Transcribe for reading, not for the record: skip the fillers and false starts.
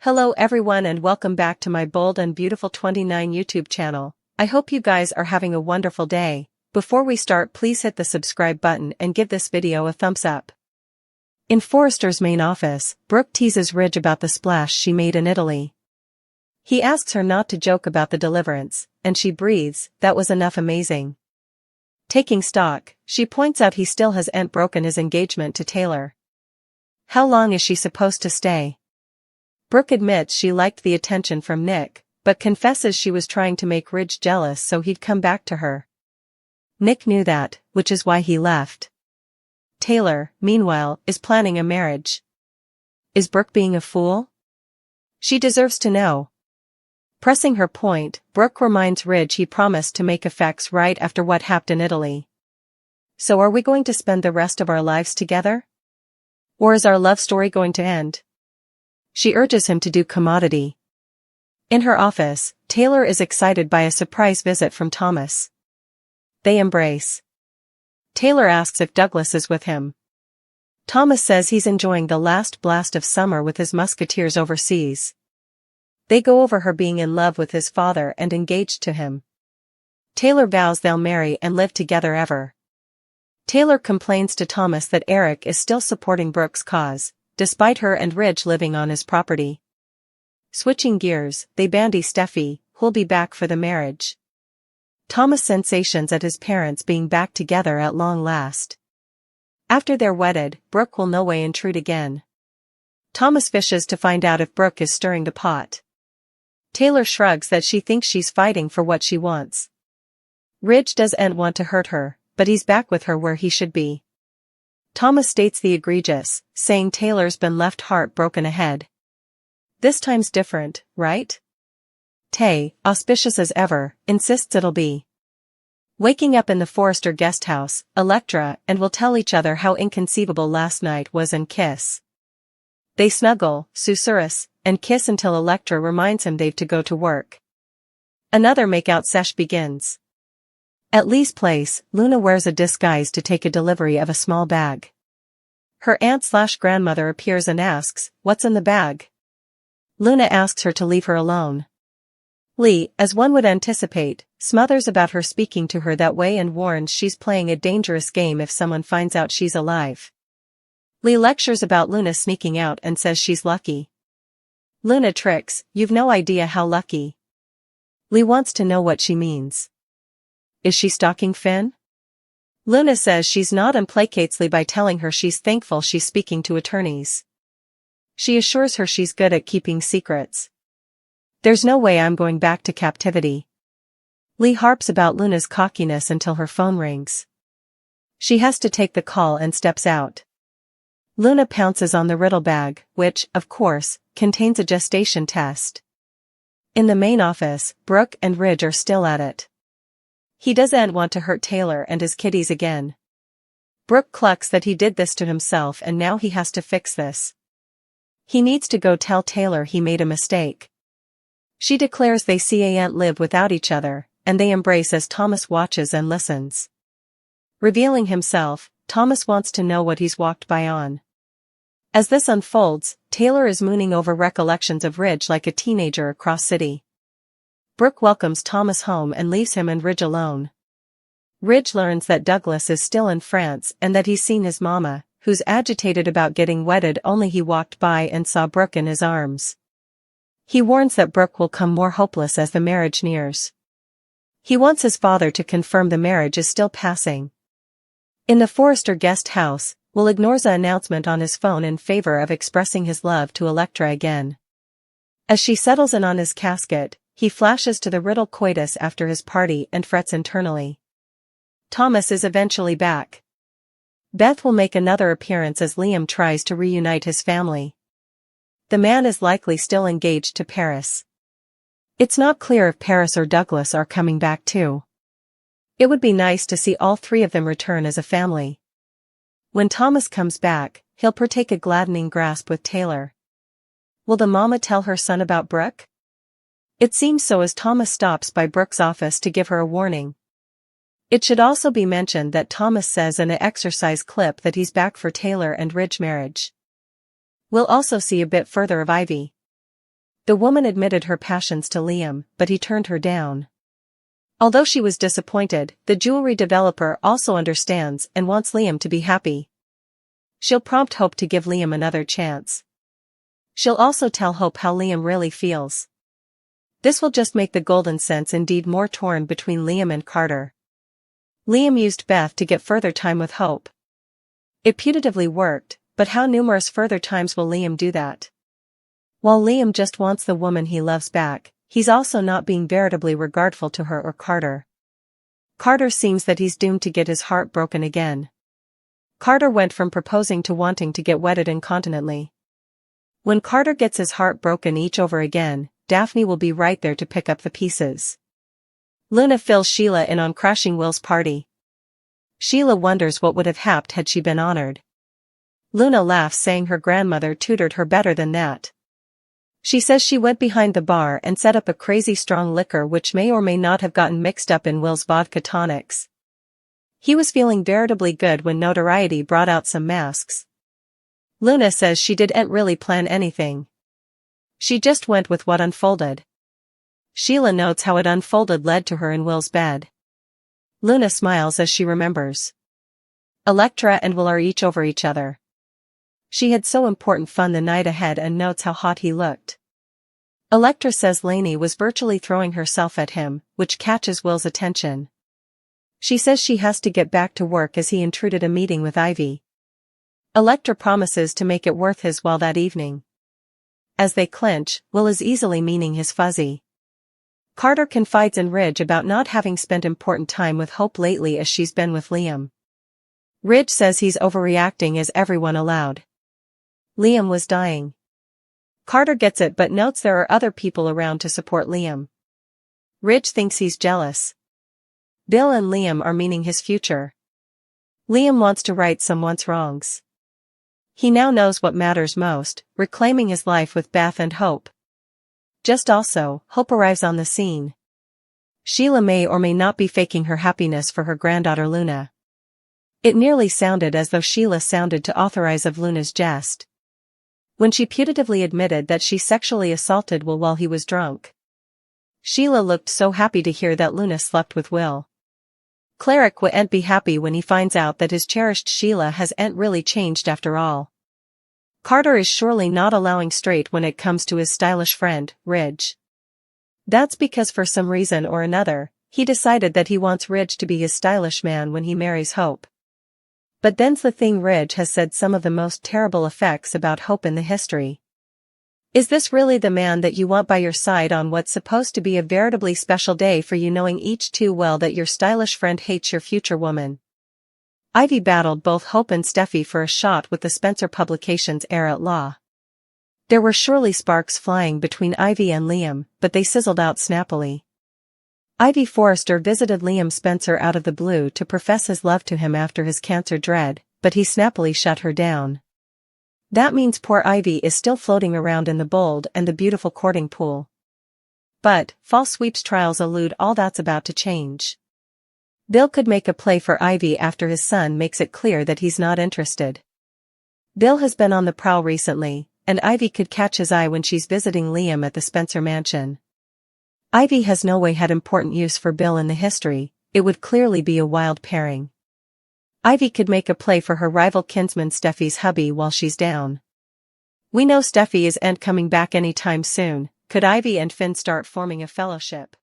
Hello everyone and welcome back to my Bold and Beautiful 29 YouTube channel. I hope you guys are having a wonderful day. Before we start, please hit the subscribe button and give this video a thumbs up. In Forrester's main office, Brooke teases Ridge about the splash she made in Italy. He asks her not to joke about the deliverance, and she breathes, "That was enough amazing." Taking stock, she points out he still hasn't broken his engagement to Taylor. How long is she supposed to stay? Brooke admits she liked the attention from Nick, but confesses she was trying to make Ridge jealous so he'd come back to her. Nick knew that, which is why he left. Taylor, meanwhile, is planning a marriage. Is Brooke being a fool? She deserves to know. Pressing her point, Brooke reminds Ridge he promised to make effects right after what happened in Italy. So are we going to spend the rest of our lives together? Or is our love story going to end? She urges him to do commodity. In her office, Taylor is excited by a surprise visit from Thomas. They embrace. Taylor asks if Douglas is with him. Thomas says he's enjoying the last blast of summer with his musketeers overseas. They go over her being in love with his father and engaged to him. Taylor vows they'll marry and live together ever. Taylor complains to Thomas that Eric is still supporting Brooke's cause, despite her and Ridge living on his property. Switching gears, they bandy Steffi, who'll be back for the marriage. Thomas sensations at his parents being back together at long last. After they're wedded, Brooke will no way intrude again. Thomas fishes to find out if Brooke is stirring the pot. Taylor shrugs that she thinks she's fighting for what she wants. Ridge doesn't want to hurt her, but he's back with her where he should be. Thomas states the egregious, saying Taylor's been left heartbroken ahead. This time's different, right? Tay, auspicious as ever, insists it'll be. Waking up in the Forrester guest house, Electra and will tell each other how inconceivable last night was and kiss. They snuggle, susurrus, and kiss until Electra reminds him they've to go to work. Another make-out sesh begins. At Lee's place, Luna wears a disguise to take a delivery of a small bag. Her aunt/grandmother appears and asks, "What's in the bag?" Luna asks her to leave her alone. Lee, as one would anticipate, smothers about her speaking to her that way and warns she's playing a dangerous game if someone finds out she's alive. Lee lectures about Luna sneaking out and says she's lucky. Luna tricks, "You've no idea how lucky." Lee wants to know what she means. Is she stalking Finn? Luna says she's not and placates Lee by telling her she's thankful she's speaking to attorneys. She assures her she's good at keeping secrets. "There's no way I'm going back to captivity." Lee harps about Luna's cockiness until her phone rings. She has to take the call and steps out. Luna pounces on the riddle bag, which, of course, contains a gestation test. In the main office, Brooke and Ridge are still at it. He doesn't want to hurt Taylor and his kiddies again. Brooke clucks that he did this to himself and now he has to fix this. He needs to go tell Taylor he made a mistake. She declares they can't live without each other, and they embrace as Thomas watches and listens. Revealing himself, Thomas wants to know what he's walked by on. As this unfolds, Taylor is mooning over recollections of Ridge like a teenager across city. Brooke welcomes Thomas home and leaves him and Ridge alone. Ridge learns that Douglas is still in France and that he's seen his mama, who's agitated about getting wedded, only he walked by and saw Brooke in his arms. He warns that Brooke will come more hopeless as the marriage nears. He wants his father to confirm the marriage is still passing. In the Forrester guest house, Will ignores the announcement on his phone in favor of expressing his love to Electra again. As she settles in on his casket, he flashes to the riddle coitus after his party and frets internally. Thomas is eventually back. Beth will make another appearance as Liam tries to reunite his family. The man is likely still engaged to Paris. It's not clear if Paris or Douglas are coming back too. It would be nice to see all three of them return as a family. When Thomas comes back, he'll partake a gladdening grasp with Taylor. Will the mama tell her son about Brooke? It seems so as Thomas stops by Brooke's office to give her a warning. It should also be mentioned that Thomas says in an exercise clip that he's back for Taylor and Ridge marriage. We'll also see a bit further of Ivy. The woman admitted her passions to Liam, but he turned her down. Although she was disappointed, the jewelry developer also understands and wants Liam to be happy. She'll prompt Hope to give Liam another chance. She'll also tell Hope how Liam really feels. This will just make the golden sense indeed more torn between Liam and Carter. Liam used Beth to get further time with Hope. It putatively worked, but how numerous further times will Liam do that? While Liam just wants the woman he loves back, he's also not being veritably regardful to her or Carter. Carter seems that he's doomed to get his heart broken again. Carter went from proposing to wanting to get wedded incontinently. When Carter gets his heart broken each over again, Daphne will be right there to pick up the pieces. Luna fills Sheila in on crashing Will's party. Sheila wonders what would have happened had she been honored. Luna laughs, saying her grandmother tutored her better than that. She says she went behind the bar and set up a crazy strong liquor which may or may not have gotten mixed up in Will's vodka tonics. He was feeling veritably good when notoriety brought out some masks. Luna says she didn't really plan anything. She just went with what unfolded. Sheila notes how it unfolded led to her in Will's bed. Luna smiles as she remembers. Electra and Will are each over each other. She had so important fun the night ahead and notes how hot he looked. Electra says Lainey was virtually throwing herself at him, which catches Will's attention. She says she has to get back to work as he intruded a meeting with Ivy. Electra promises to make it worth his while that evening. As they clinch, Will is easily meaning his fuzzy. Carter confides in Ridge about not having spent important time with Hope lately as she's been with Liam. Ridge says he's overreacting as everyone allowed. Liam was dying. Carter gets it but notes there are other people around to support Liam. Ridge thinks he's jealous. Bill and Liam are meaning his future. Liam wants to right someone's wrongs. He now knows what matters most, reclaiming his life with Beth and Hope. Just also, Hope arrives on the scene. Sheila may or may not be faking her happiness for her granddaughter Luna. It nearly sounded as though Sheila sounded to authorize of Luna's jest. When she putatively admitted that she sexually assaulted Will while he was drunk. Sheila looked so happy to hear that Luna slept with Will. Cleric wouldn't be happy when he finds out that his cherished Sheila hasn't really changed after all. Carter is surely not allowing straight when it comes to his stylish friend, Ridge. That's because for some reason or another, he decided that he wants Ridge to be his stylish man when he marries Hope. But then's the thing, Ridge has said some of the most terrible effects about Hope in the history. Is this really the man that you want by your side on what's supposed to be a veritably special day for you, knowing each too well that your stylish friend hates your future woman? Ivy battled both Hope and Steffi for a shot with the Spencer Publications heir-at-law. There were surely sparks flying between Ivy and Liam, but they sizzled out snappily. Ivy Forrester visited Liam Spencer out of the blue to profess his love to him after his cancer dread, but he snappily shut her down. That means poor Ivy is still floating around in the Bold and the Beautiful courting pool. But, false sweeps trials elude all that's about to change. Bill could make a play for Ivy after his son makes it clear that he's not interested. Bill has been on the prowl recently, and Ivy could catch his eye when she's visiting Liam at the Spencer mansion. Ivy has no way had important use for Bill in the history, it would clearly be a wild pairing. Ivy could make a play for her rival kinsman Steffi's hubby while she's down. We know Steffi isn't coming back anytime soon. Could Ivy and Finn start forming a fellowship?